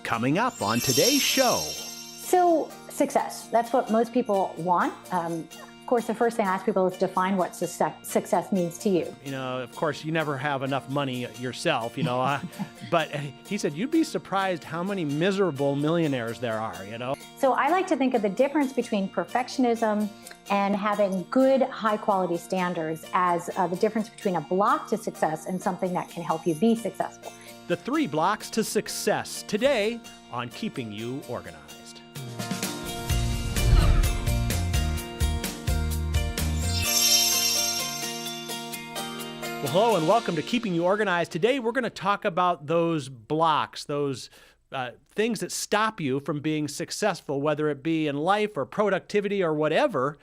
Coming up on today's show. So success, that's what most people want. Of course, the first thing I ask people is define what success means to you. Of course, you never have enough money yourself, but he said you'd be surprised how many miserable millionaires there are, So I like to think of the difference between perfectionism and having good, high-quality standards as the difference between a block to success and something that can help you be successful. The 3 blocks to success today on Keeping You Organized. Well, hello and welcome to Keeping You Organized. Today we're going to talk about those blocks, those things that stop you from being successful, whether it be in life or productivity or whatever,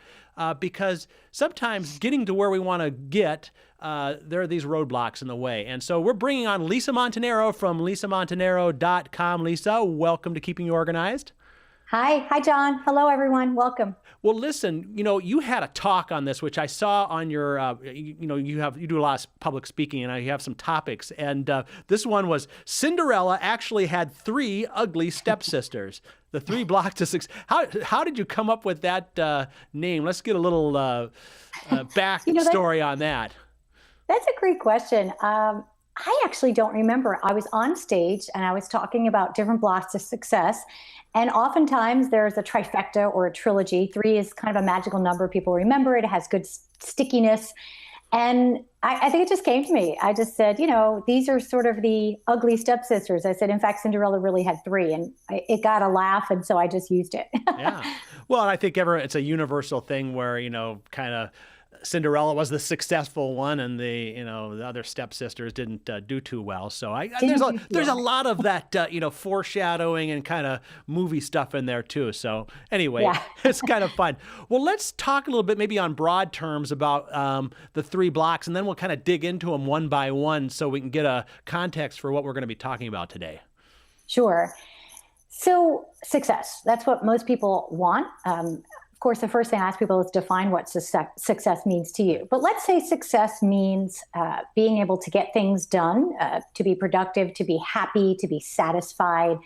because sometimes getting to where we want to get, there are these roadblocks in the way. And so we're bringing on Lisa Montanaro from lisamontanaro.com. Lisa, welcome to Keeping You Organized. Hi, John. Hello, everyone. Welcome. Well, listen, you had a talk on this, which I saw on your, you do a lot of public speaking, and you have some topics. And this one was Cinderella actually had 3 ugly stepsisters. The 3 blocks to success. How did you come up with that name? Let's get a little backstory on that. That's a great question. I actually don't remember. I was on stage and I was talking about different blocks to success. And oftentimes there's a trifecta or a trilogy. 3 is kind of a magical number. People remember it. It has good stickiness. And I think it just came to me. I just said, these are sort of the ugly stepsisters. I said, in fact, Cinderella really had 3. And it got a laugh. And so I just used it. Yeah. Well, I think it's a universal thing where, kind of Cinderella was the successful one, and the other stepsisters didn't do too well. So there's a lot of that foreshadowing and kind of movie stuff in there too. So anyway, yeah. It's kind of fun. Well, let's talk a little bit maybe on broad terms about the 3 blocks, and then we'll kind of dig into them one by one so we can get a context for what we're going to be talking about today. Sure. So success, that's what most people want. Of course, the first thing I ask people is define what success means to you. But let's say success means being able to get things done, to be productive, to be happy, to be satisfied.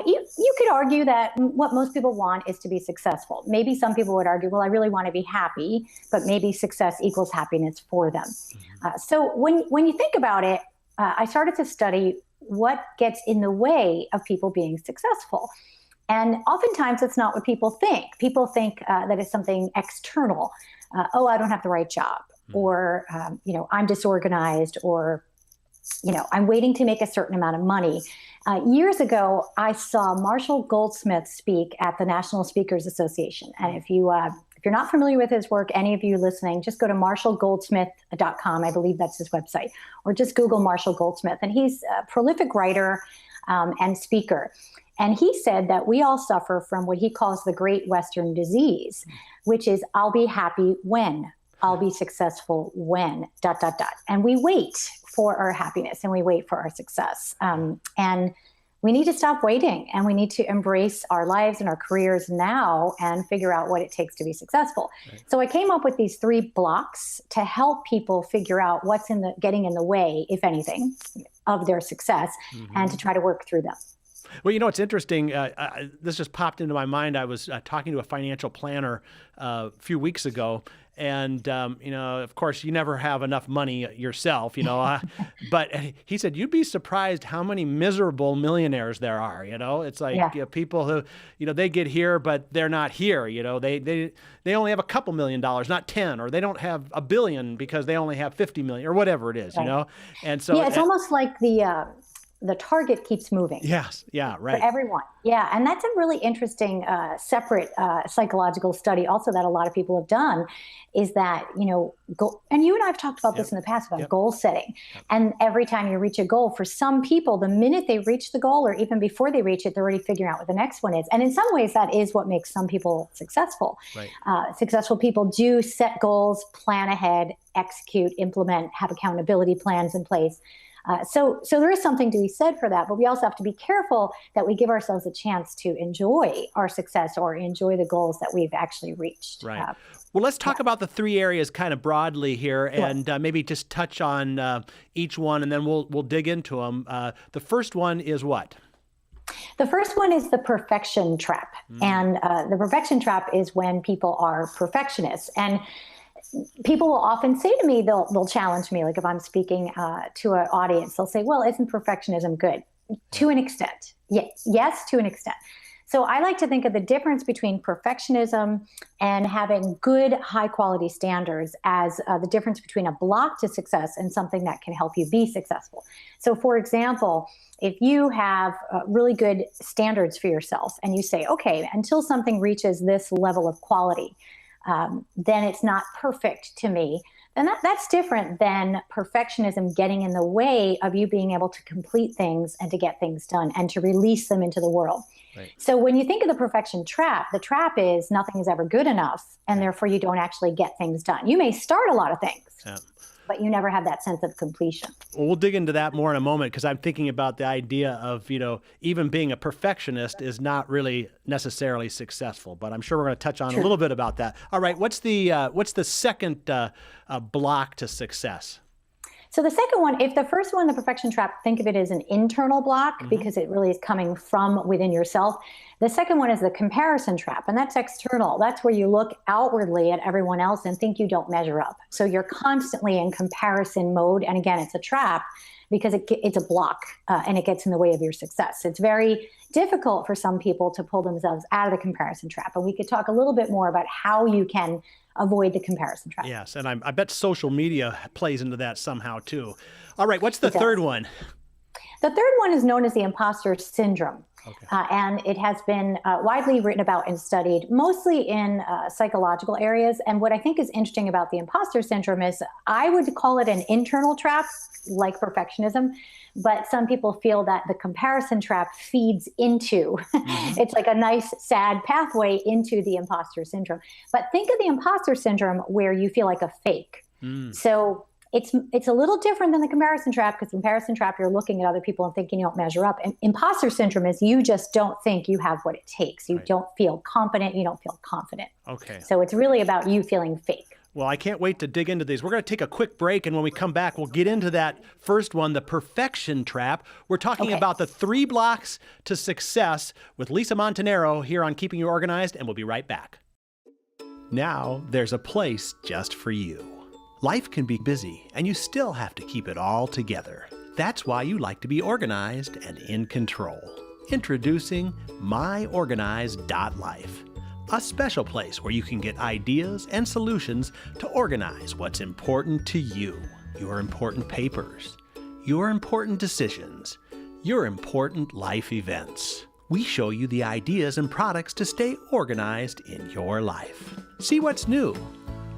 You could argue that what most people want is to be successful. Maybe some people would argue, well, I really want to be happy, but maybe success equals happiness for them. So when you think about it, I started to study what gets in the way of people being successful. And oftentimes it's not what people think. People think that it's something external. I don't have the right job, or, I'm disorganized, or, I'm waiting to make a certain amount of money. Years ago, I saw Marshall Goldsmith speak at the National Speakers Association. And if you're not familiar with his work, any of you listening, just go to marshallgoldsmith.com. I believe that's his website, or just Google Marshall Goldsmith. And he's a prolific writer and speaker. And he said that we all suffer from what he calls the Great Western Disease, which is I'll be happy when, I'll be successful when, ... And we wait for our happiness and we wait for our success. And we need to stop waiting, and we need to embrace our lives and our careers now and figure out what it takes to be successful. Right. So I came up with these 3 blocks to help people figure out what's getting in the way, if anything, of their success, and to try to work through them. Well, it's interesting. This just popped into my mind. I was talking to a financial planner a few weeks ago, and, of course, you never have enough money yourself, but he said, you'd be surprised how many miserable millionaires there are. It's like people who, they get here, but they're not here. They only have a couple $1 million, not 10, or they don't have $1 billion because they only have 50 million or whatever it is, right. And so it's almost like the target keeps moving. Yes. Yeah. Right. For everyone. Yeah. And that's a really interesting, separate psychological study also that a lot of people have done, is that, and you and I have talked about this in the past about goal setting. And every time you reach a goal, for some people, the minute they reach the goal, or even before they reach it, they're already figuring out what the next one is. And in some ways, that is what makes some people successful. Right. Successful people do set goals, plan ahead, execute, implement, have accountability plans in place. So there is something to be said for that, but we also have to be careful that we give ourselves a chance to enjoy our success or enjoy the goals that we've actually reached. Right. Well, let's talk about the 3 areas kind of broadly here, and maybe just touch on each one, and then we'll dig into them. The first one is what? The first one is the perfection trap. And the perfection trap is when people are perfectionists. And people will often say to me, they'll challenge me, like if I'm speaking to an audience, they'll say, well, isn't perfectionism good? To an extent. Yes, to an extent. So I like to think of the difference between perfectionism and having good, high quality standards as the difference between a block to success and something that can help you be successful. So, for example, if you have really good standards for yourself and you say, okay, until something reaches this level of quality, then it's not perfect to me. And that's different than perfectionism getting in the way of you being able to complete things and to get things done and to release them into the world. Right. So when you think of the perfection trap, the trap is nothing is ever good enough, and therefore you don't actually get things done. You may start a lot of things, but you never have that sense of completion. Well, we'll dig into that more in a moment, because I'm thinking about the idea of, even being a perfectionist is not really necessarily successful, but I'm sure we're going to touch on a little bit about that. All right. What's the second block to success? So the second one, if the first one, the perfection trap, think of it as an internal block because it really is coming from within yourself. The second one is the comparison trap, and that's external. That's where you look outwardly at everyone else and think you don't measure up. So you're constantly in comparison mode. And again, it's a trap because it's a block and it gets in the way of your success. It's very difficult for some people to pull themselves out of the comparison trap. And we could talk a little bit more about how you can avoid the comparison trap. Yes, and I bet social media plays into that somehow too. All right, what's the third one? The third one is known as the imposter syndrome. Okay. And it has been widely written about and studied, mostly in psychological areas. And what I think is interesting about the imposter syndrome is I would call it an internal trap, like perfectionism. But some people feel that the comparison trap feeds into, it's like a nice, sad pathway into the imposter syndrome. But think of the imposter syndrome where you feel like a fake. So it's a little different than the comparison trap, because comparison trap, you're looking at other people and thinking you don't measure up. And imposter syndrome is you just don't think you have what it takes. You don't feel competent. You don't feel confident. Okay. So it's really about you feeling fake. Well, I can't wait to dig into these. We're going to take a quick break, and when we come back, we'll get into that first one, the perfection trap. We're talking about the 3 blocks to success with Lisa Montanaro here on Keeping You Organized, and we'll be right back. Now, there's a place just for you. Life can be busy, and you still have to keep it all together. That's why you like to be organized and in control. Introducing MyOrganized.life. A special place where you can get ideas and solutions to organize what's important to you, your important papers, your important decisions, your important life events. We show you the ideas and products to stay organized in your life. See what's new.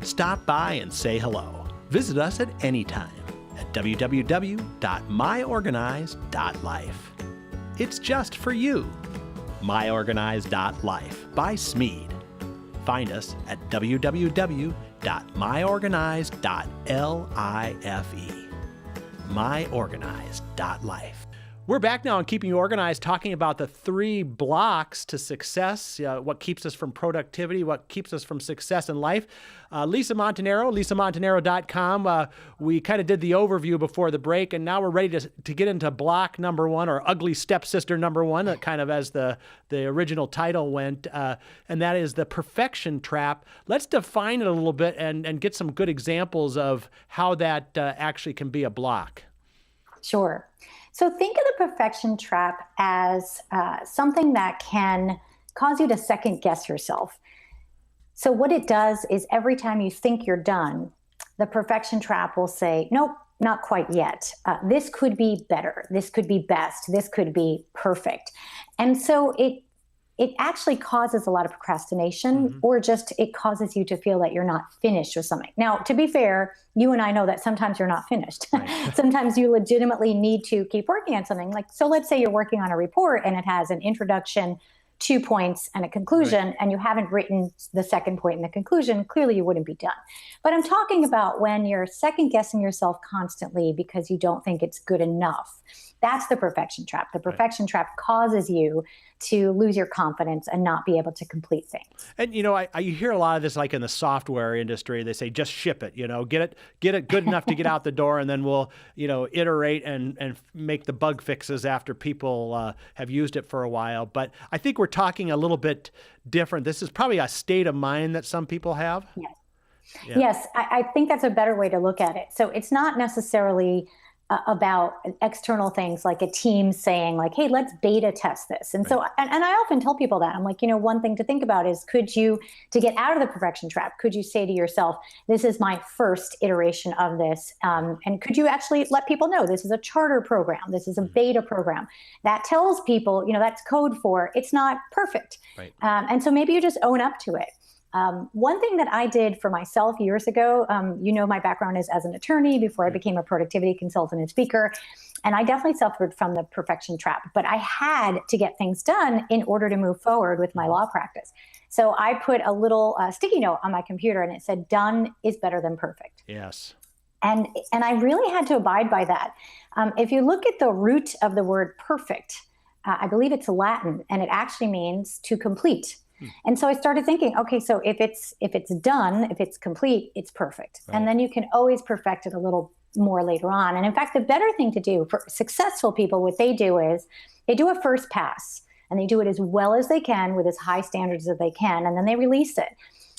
Stop by and say hello. Visit us at any time at www.myorganized.life. It's just for you. MyOrganized.life by Smead. Find us at www.myorganized.life. MyOrganized.life. We're back now on Keeping You Organized, talking about the 3 blocks to success, what keeps us from productivity, what keeps us from success in life. Lisa Montanaro, lisamontanaro.com. We kind of did the overview before the break, and now we're ready to get into block number 1, or ugly stepsister number 1, kind of as the original title went, and that is the perfection trap. Let's define it a little bit and get some good examples of how that actually can be a block. Sure. So think of the perfection trap as something that can cause you to second guess yourself. So what it does is every time you think you're done, the perfection trap will say, nope, not quite yet. This could be better. This could be best. This could be perfect. And so it actually causes a lot of procrastination, or just it causes you to feel that you're not finished with something. Now, to be fair, you and I know that sometimes you're not finished. Right. Sometimes you legitimately need to keep working on something. So let's say you're working on a report and it has an introduction 2 points and a conclusion, and you haven't written the second point in the conclusion, clearly you wouldn't be done. But I'm talking about when you're second guessing yourself constantly because you don't think it's good enough. That's the perfection trap. The perfection trap causes you to lose your confidence and not be able to complete things. And I you hear a lot of this, like in the software industry. They say just ship it. Get it good enough to get out the door, and then we'll iterate and make the bug fixes after people have used it for a while. But I think we're talking a little bit different. This is probably a state of mind that some people have. Yes. Yeah. Yes, I think that's a better way to look at it. So it's not necessarily about external things like a team saying like, hey, let's beta test this. And so, and I often tell people that I'm like, one thing to think about is to get out of the perfection trap, could you say to yourself, this is my first iteration of this. And could you actually let people know this is a charter program? This is a beta program that tells people, that's code for it's not perfect. Right. And so maybe you just own up to it. One thing that I did for myself years ago, my background is as an attorney before I became a productivity consultant and speaker. And I definitely suffered from the perfection trap, but I had to get things done in order to move forward with my law practice. So I put a little sticky note on my computer and it said, done is better than perfect. Yes. And I really had to abide by that. If you look at the root of the word perfect, I believe it's Latin, and it actually means to complete. And so I started thinking, okay, so if it's done, if it's complete, it's perfect. Right. And then you can always perfect it a little more later on. And in fact, the better thing to do for successful people, what they do is they do a first pass and they do it as well as they can with as high standards as they can. And then they release it.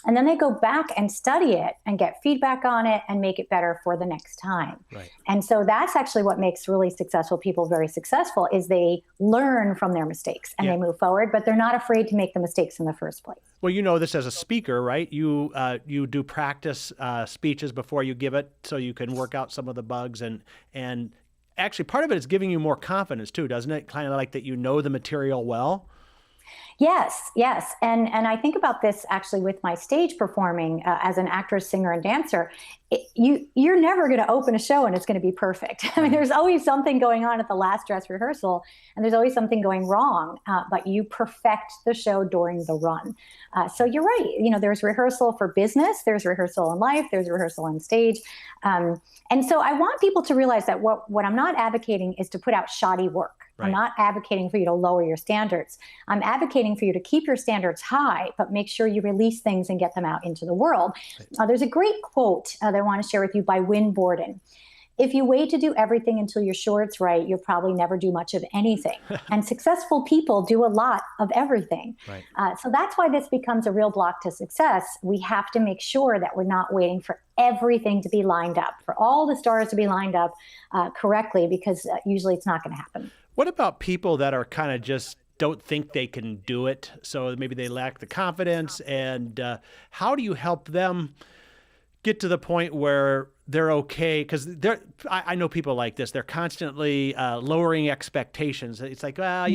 And then they go back and study it and get feedback on it and make it better for the next time. Right. And so that's actually what makes really successful people very successful is they learn from their mistakes and they move forward, but they're not afraid to make the mistakes in the first place. Well, this as a speaker, right? You do practice speeches before you give it so you can work out some of the bugs and actually part of it is giving you more confidence too, doesn't it? Kind of like that the material well. Yes. And I think about this actually with my stage performing as an actress, singer, and dancer. You're never going to open a show and it's going to be perfect. I mean, there's always something going on at the last dress rehearsal and there's always something going wrong, but you perfect the show during the run. So you're right. There's rehearsal for business, there's rehearsal in life, there's rehearsal on stage. And so I want people to realize that what I'm not advocating is to put out shoddy work. Right. I'm not advocating for you to lower your standards. I'm advocating for you to keep your standards high, but make sure you release things and get them out into the world. Right. There's a great quote that I want to share with you by Win Borden. If you wait to do everything until you're sure it's right, you'll probably never do much of anything. And successful people do a lot of everything. Right. So that's why this becomes a real block to success. We have to make sure that we're not waiting for everything to be lined up, for all the stars to be lined up correctly, because usually it's not going to happen. What about people that are kind of just don't think they can do it? So maybe they lack the confidence. And how do you help them get to the point where they're okay? Because I know people like this. They're constantly lowering expectations. It's like, well,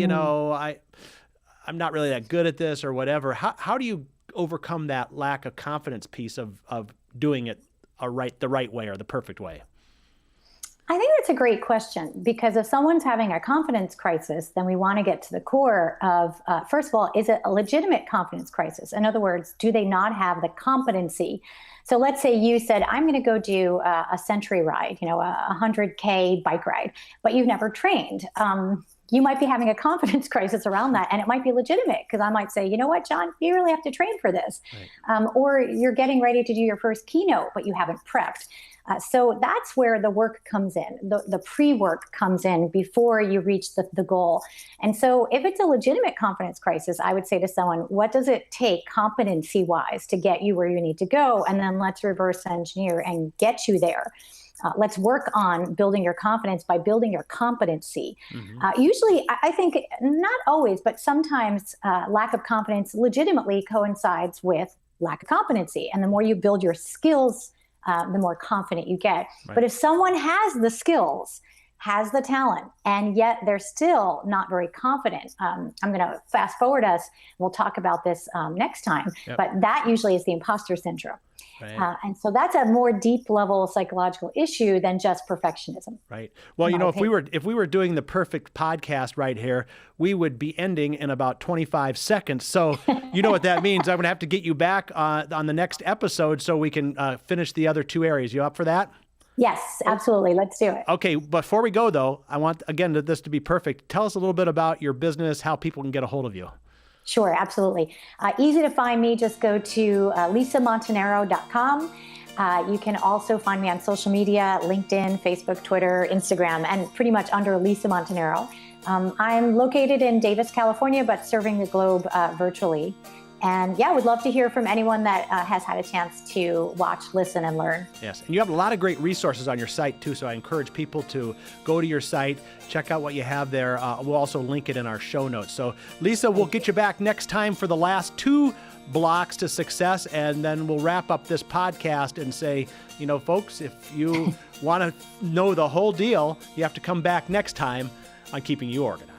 I'm not really that good at this or whatever. How do you overcome that lack of confidence piece of doing it the right way or the perfect way? I think that's a great question, because if someone's having a confidence crisis, then we want to get to the core of, first of all, is it a legitimate confidence crisis? In other words, do they not have the competency? So let's say you said, I'm going to go do a century ride, a 100K bike ride, but you've never trained. You might be having a confidence crisis around that, and it might be legitimate, because I might say, you know what, John, you really have to train for this. Right. Or you're getting ready to do your first keynote, but you haven't prepped. So that's where the work comes in. The pre-work comes in before you reach the goal. And so if it's a legitimate confidence crisis, I would say to someone, what does it take competency-wise to get you where you need to go? And then let's reverse engineer and get you there. Let's work on building your confidence by building your competency. Mm-hmm. Usually, I think, not always, but sometimes lack of confidence legitimately coincides with lack of competency. And the more you build your skills, the more confident you get. Right. But if someone has the skills, has the talent, and yet they're still not very confident. I'm going to fast forward us. We'll talk about this next time, but that usually is the imposter syndrome. Right. And so that's a more deep level psychological issue than just perfectionism. Right. Well, if we were doing the perfect podcast right here, we would be ending in about 25 seconds. So you know what that means. I'm going to have to get you back on the next episode so we can finish the other two areas. You up for that? Yes, absolutely. Let's do it. Okay. Before we go, though, I want, again, this to be perfect. Tell us a little bit about your business, how people can get a hold of you. Sure, absolutely. Easy to find me. Just go to lisamontanaro.com. You can also find me on social media, LinkedIn, Facebook, Twitter, Instagram, and pretty much under Lisa Montanaro. I'm located in Davis, California, but serving the globe virtually. And yeah, we'd love to hear from anyone that has had a chance to watch, listen, and learn. Yes, and you have a lot of great resources on your site too, so I encourage people to go to your site, check out what you have there. We'll also link it in our show notes. So Lisa, we'll get you back next time for the last two blocks to success, and then we'll wrap up this podcast and say, folks, if you want to know the whole deal, you have to come back next time on Keeping You Organized.